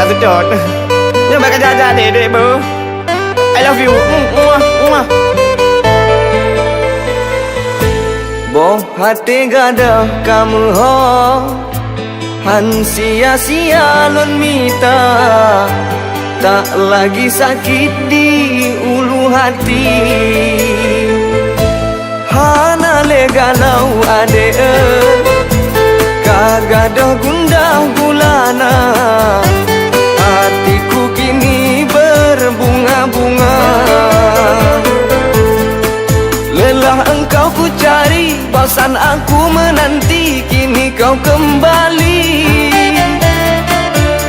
dah sedot. Dia bakal jajan dek bro. I love you. Boh hati gadah kamu ho, han sia-sia non mita, tak lagi sakit di ulu hati. Hana le galau ade kagadah gundah gulana, hatiku kini berbunga-bunga. Lelah engkau ku cari, bosan aku menanti, kini kau kembali.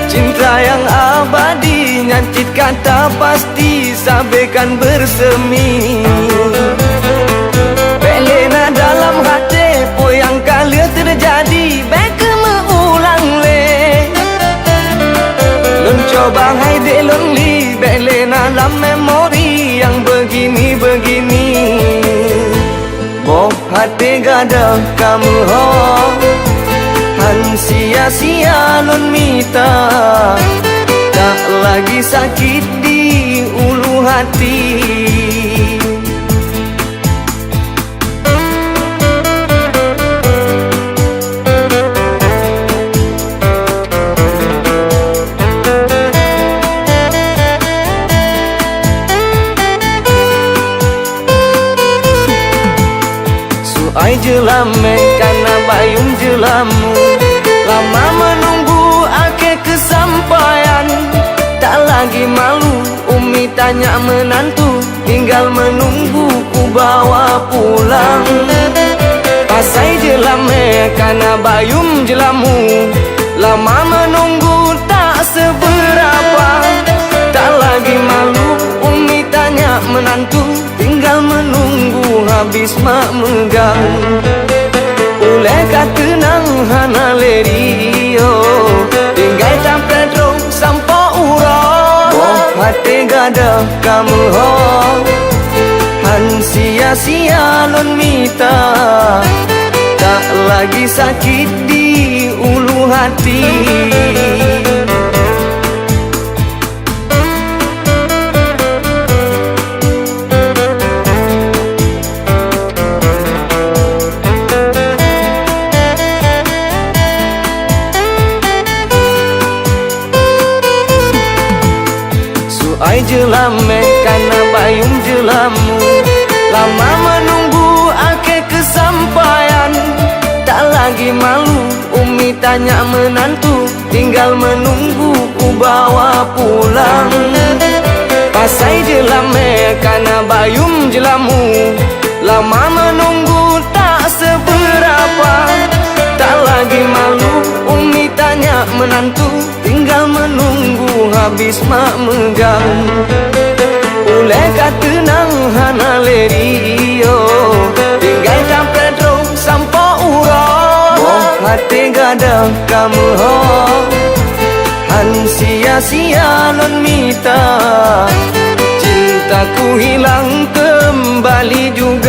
Cinta yang abadi, nyancit kata pasti, sabekan bersemi. Belena dalam hati, po yang kali terjadi, beka mengulang le. Lon coba hai de lonely, belena dalam memori yang begini-begini. Boh hati gadah kamu ho, han sia-sia non mita, tak lagi sakit di ulu hati. Ai jelame karena bayung jelamu, lama menunggu ake kesampaian. Tak lagi malu umi tanya menantu, tinggal menunggu ku bawa pulang. Pasai jelame karena bayung jelamu, lama menunggu tak seberapa. Tak lagi malu umi tanya menantu, tinggal menunggu habis mak megang. Uleh katenang hana lerio, tinggal tak pedro sampo urang. Boh hati gadah kamu ho, han sia-sia non mita, tak lagi sakit di ulu hati. Ai jelame karena bayung jelamu, lama menunggu ake kesampaian. Tak lagi malu umi tanya menantu, tinggal menunggu ku bawa pulang. Pasai jelame karena bayung jelamu, lama menunggu tak seberapa. Tak lagi malu umi tanya menantu, tinggal menunggu habis mak megang. Uleh katenang hana lerio, tinggal tak pedro sampo urang. Boh hati gadah kamu ho, han sia-sia non mita, cintaku hilang kembali juga.